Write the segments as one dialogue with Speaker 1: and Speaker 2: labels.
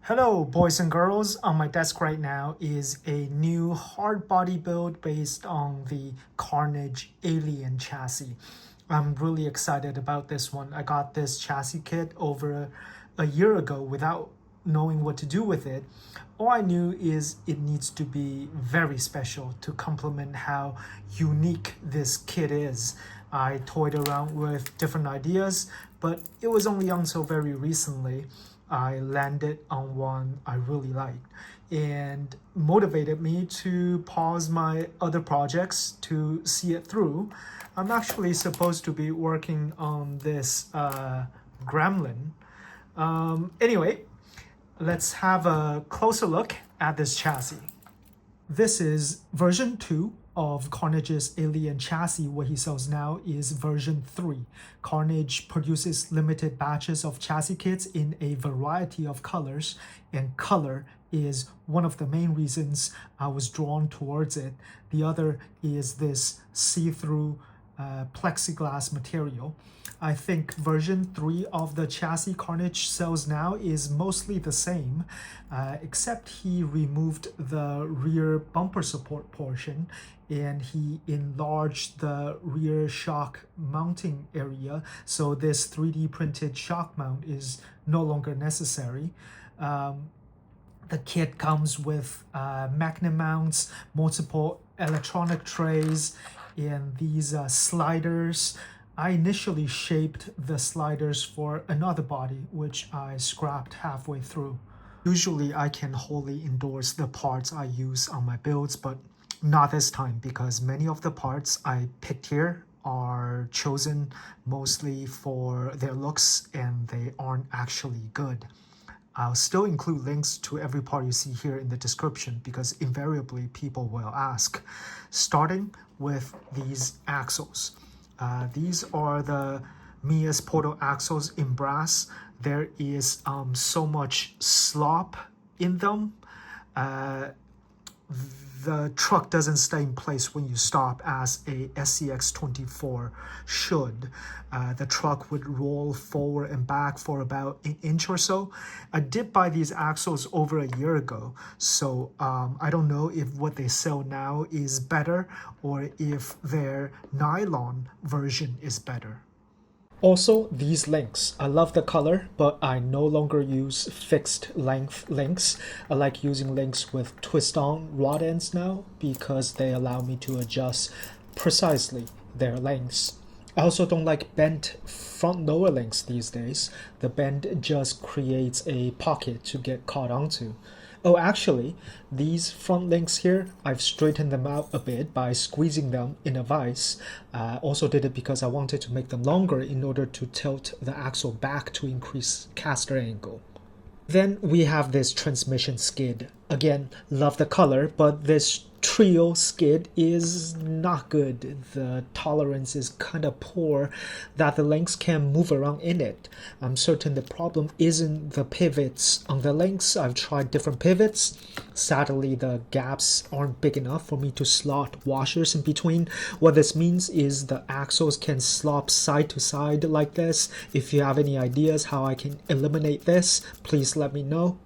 Speaker 1: Hello boys and girls, on my desk right now is a new hard body build based on the Karnage Alien chassis. I'm really excited about this one. I got this chassis kit over a year ago without knowing what to do with it. All I knew is it needs to be very special to complement how unique this kit is. I toyed around with different ideas, but it was only until very recently I landed on one I really liked and motivated me to pause my other projects to see it through. I'm actually supposed to be working on this gremlin. Anyway, let's have a closer look at this chassis. This is version 2 of Karnage's Alien chassis. What he sells now is version 3. Karnage produces limited batches of chassis kits in a variety of colors, and color is one of the main reasons I was drawn towards it. The other is this see-through plexiglass material. I think version 3 of the chassis Karnage sells now is mostly the same, except he removed the rear bumper support portion and he enlarged the rear shock mounting area, so this 3D printed shock mount is no longer necessary. The kit comes with magnet mounts, multiple electronic trays, and these sliders. I initially shaped the sliders for another body, which I scrapped halfway through. Usually I can wholly endorse the parts I use on my builds, but not this time because many of the parts I picked here are chosen mostly for their looks and they aren't actually good. I'll still include links to every part you see here in the description because invariably people will ask. Starting with these axles. These are the MEUS portal axles in brass. There is so much slop in them. The truck doesn't stay in place when you stop as a SCX24 should. The truck would roll forward and back for about an inch or so. I did buy these axles over a year ago, so I don't know if what they sell now is better or if their nylon version is better. Also, these links. I love the color, but I no longer use fixed length links. I like using links with twist-on rod ends now because they allow me to adjust precisely their lengths. I also don't like bent front lower links these days. The bend just creates a pocket to get caught onto. Oh, actually, these front links here, I've straightened them out a bit by squeezing them in a vise. Also did it because I wanted to make them longer in order to tilt the axle back to increase caster angle. Then we have this transmission skid. Again, love the color, but this Treal skid is not good. The tolerance is kind of poor that the links can move around in it. I'm certain the problem isn't the pivots on the links. I've tried different pivots. Sadly, the gaps aren't big enough for me to slot washers in between. What this means is the axles can slop side to side like this. If you have any ideas how I can eliminate this, please let me know.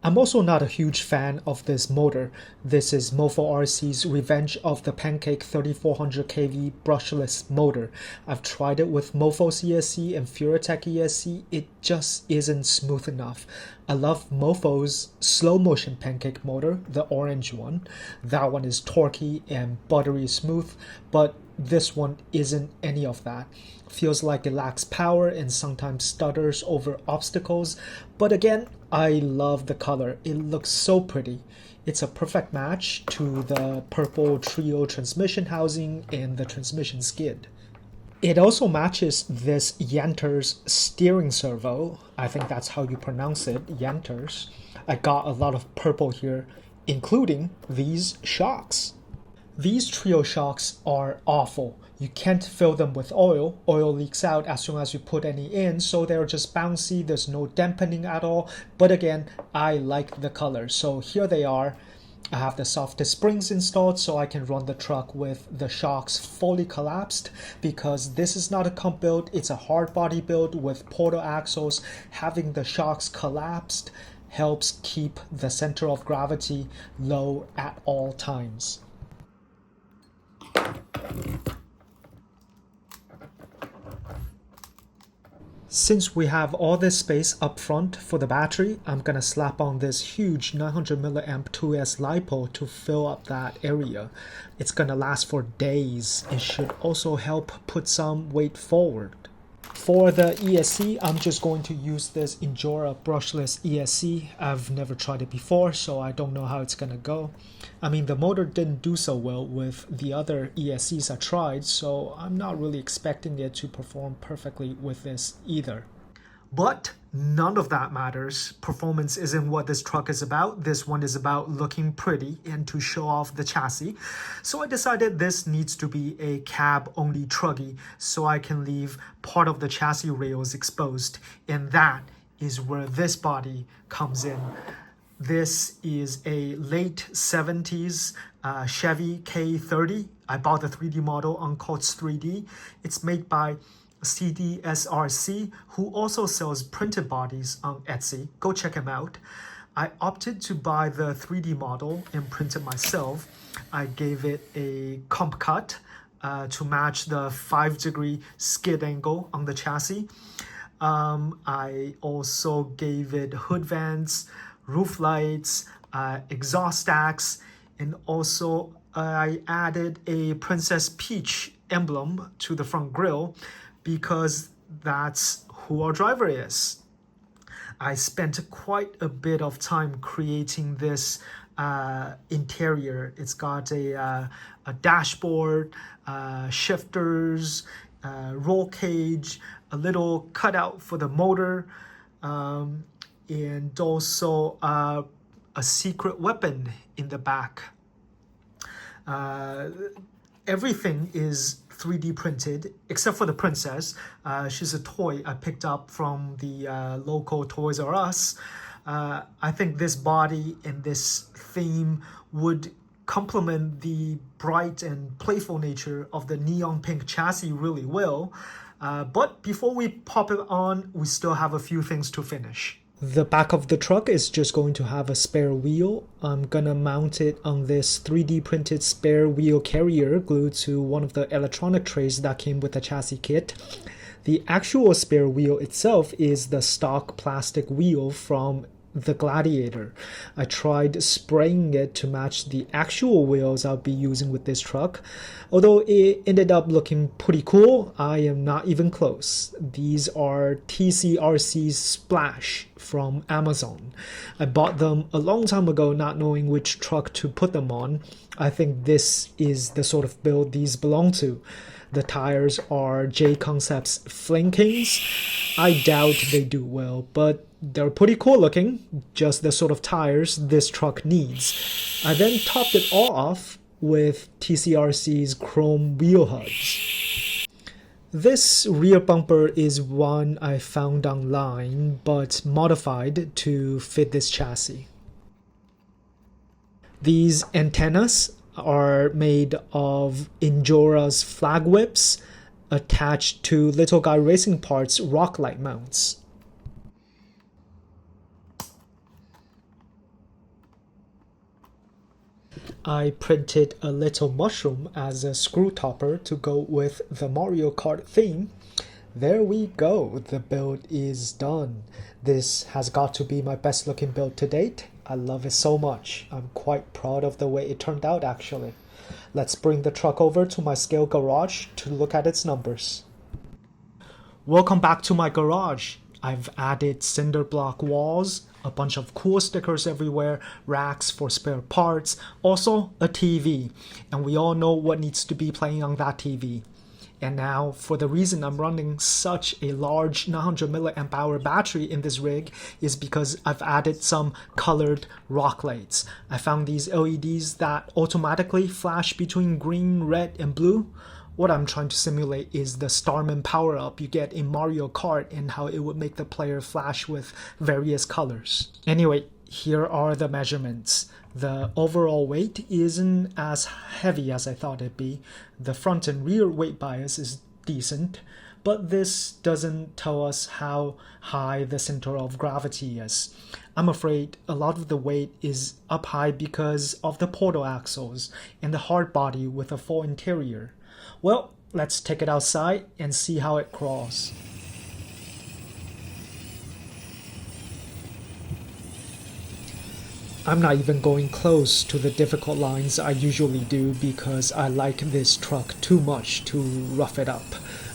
Speaker 1: I'm also not a huge fan of this motor. This is MofoRC's Revenge of the Pancake 3400 kV brushless motor. I've tried it with Mofo ESC and Furatech ESC. It just isn't smooth enough. I love Mofo's slow motion Pancake motor, the orange one. That one is torquey and buttery smooth, but this one isn't any of that. Feels like it lacks power and sometimes stutters over obstacles, but again, I love the color. It looks so pretty. It's a perfect match to the purple Treal transmission housing and the transmission skid. It also matches this YANTRS steering servo. I think that's how you pronounce it, YANTRS. I got a lot of purple here, including these shocks. These Treal shocks are awful. You can't fill them with oil. Oil leaks out as soon as you put any in, so they're just bouncy. There's no dampening at all. But again, I like the color. So here they are. I have the softest springs installed so I can run the truck with the shocks fully collapsed because this is not a comp build. It's a hard body build with portal axles. Having the shocks collapsed helps keep the center of gravity low at all times. Since we have all this space up front for the battery, I'm gonna slap on this huge 900 mAh 2S LiPo to fill up that area. It's gonna last for days. It should also help put some weight forward. For the ESC, I'm just going to use this Injora brushless ESC. I've never tried it before, so I don't know how it's gonna go. I mean, the motor didn't do so well with the other ESCs I tried, so I'm not really expecting it to perform perfectly with this either. But none of that matters. Performance isn't what this truck is about. This one is about looking pretty and to show off the chassis. So I decided this needs to be a cab-only truggy so I can leave part of the chassis rails exposed. And that is where this body comes in. This is a late 70s Chevy K30. I bought the 3D model on Coats 3D. It's made by CDSRC, who also sells printed bodies on Etsy. Go check him out. I opted to buy the 3D model and print it myself. I gave it a comp cut to match the 5-degree skid angle on the chassis. I also gave it hood vents, roof lights, exhaust stacks, and also I added a Princess Peach emblem to the front grille because that's who our driver is. I spent quite a bit of time creating this interior. It's got a dashboard, shifters, roll cage, a little cutout for the motor, and also a secret weapon in the back. Everything is 3D printed except for the princess. She's a toy I picked up from the local Toys R Us. I think this body and this theme would complement the bright and playful nature of the neon pink chassis really well. But before we pop it on, we still have a few things to finish. The back of the truck is just going to have a spare wheel. I'm gonna mount it on this 3D printed spare wheel carrier glued to one of the electronic trays that came with the chassis kit. The actual spare wheel itself is the stock plastic wheel from the Gladiator. I tried spraying it to match the actual wheels I'll be using with this truck. Although it ended up looking pretty cool, I am not even close. These are TCRC Splash from Amazon. I bought them a long time ago not knowing which truck to put them on. I think this is the sort of build these belong to. The tires are JConcepts Fling Kings. I doubt they do well, but they're pretty cool looking, just the sort of tires this truck needs. I then topped it all off with TCRC's chrome wheel hubs. This rear bumper is one I found online, but modified to fit this chassis. These antennas are made of Injora's flag whips attached to Little Guy Racing Parts rock light mounts. I printed a little mushroom as a screw topper to go with the Mario Kart theme. There we go, the build is done. This has got to be my best looking build to date. I love it so much. I'm quite proud of the way it turned out actually. Let's bring the truck over to my scale garage to look at its numbers. Welcome back to my garage. I've added cinder block walls, a bunch of cool stickers everywhere, racks for spare parts, also a TV. And we all know what needs to be playing on that TV. And now, for the reason I'm running such a large 900 mAh battery in this rig is because I've added some colored rock lights. I found these LEDs that automatically flash between green, red, and blue. What I'm trying to simulate is the Starman power-up you get in Mario Kart and how it would make the player flash with various colors. Anyway, here are the measurements. The overall weight isn't as heavy as I thought it'd be. The front and rear weight bias is decent, but this doesn't tell us how high the center of gravity is. I'm afraid a lot of the weight is up high because of the portal axles and the hard body with a full interior. Well, let's take it outside and see how it crawls. I'm not even going close to the difficult lines I usually do because I like this truck too much to rough it up.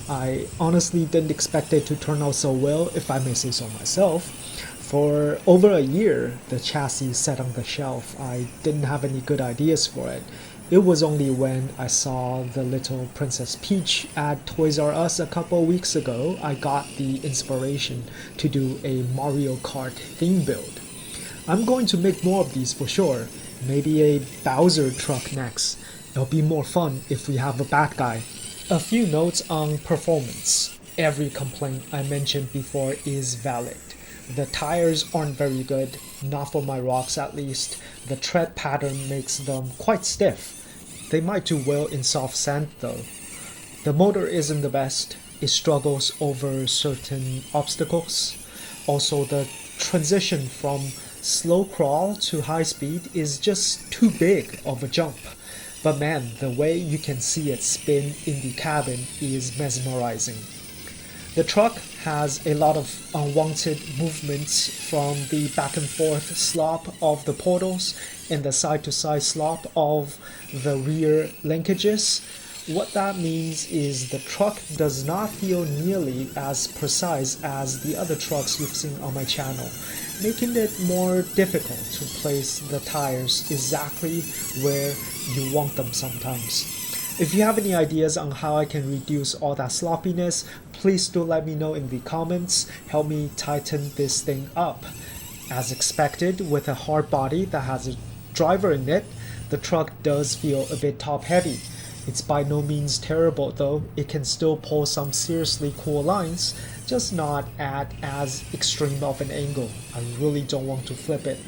Speaker 1: I honestly didn't expect it to turn out so well, if I may say so myself. For over a year, the chassis sat on the shelf. I didn't have any good ideas for it. It was only when I saw the little Princess Peach at Toys R Us a couple weeks ago I got the inspiration to do a Mario Kart theme build. I'm going to make more of these for sure. Maybe a Bowser truck next. It'll be more fun if we have a bad guy. A few notes on performance. Every complaint I mentioned before is valid. The tires aren't very good, not for my rocks at least. The tread pattern makes them quite stiff. They might do well in soft sand though. The motor isn't the best. It struggles over certain obstacles. Also, the transition from slow crawl to high speed is just too big of a jump. But man, the way you can see it spin in the cabin is mesmerizing. The truck has a lot of unwanted movements from the back and forth slop of the portals and the side to side slop of the rear linkages. What that means is the truck does not feel nearly as precise as the other trucks you've seen on my channel, making it more difficult to place the tires exactly where you want them sometimes. If you have any ideas on how I can reduce all that sloppiness, please do let me know in the comments. Help me tighten this thing up. As expected, with a hard body that has a driver in it, the truck does feel a bit top heavy. It's by no means terrible though. It can still pull some seriously cool lines, just not at as extreme of an angle. I really don't want to flip it.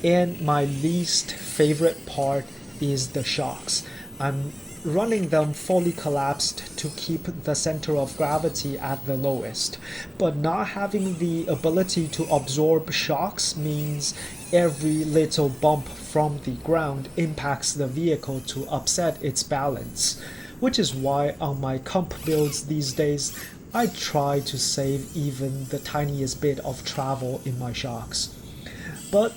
Speaker 1: And my least favorite part is the shocks. I'm running them fully collapsed to keep the center of gravity at the lowest, but not having the ability to absorb shocks means every little bump from the ground impacts the vehicle to upset its balance, which is why on my comp builds these days I try to save even the tiniest bit of travel in my shocks. But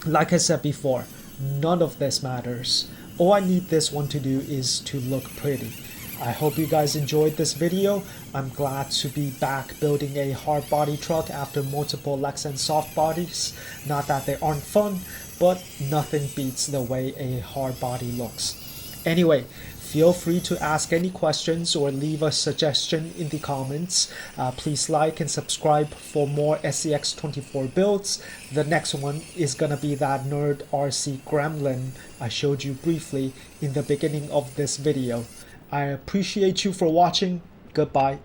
Speaker 1: like I said before, none of this matters. All I need this one to do is to look pretty. I hope you guys enjoyed this video. I'm glad to be back building a hard body truck after multiple Lexan soft bodies. Not that they aren't fun, but nothing beats the way a hard body looks. Anyway, feel free to ask any questions or leave a suggestion in the comments. Please like and subscribe for more SCX24 builds. The next one is gonna be that nerd RC gremlin I showed you briefly in the beginning of this video. I appreciate you for watching. Goodbye.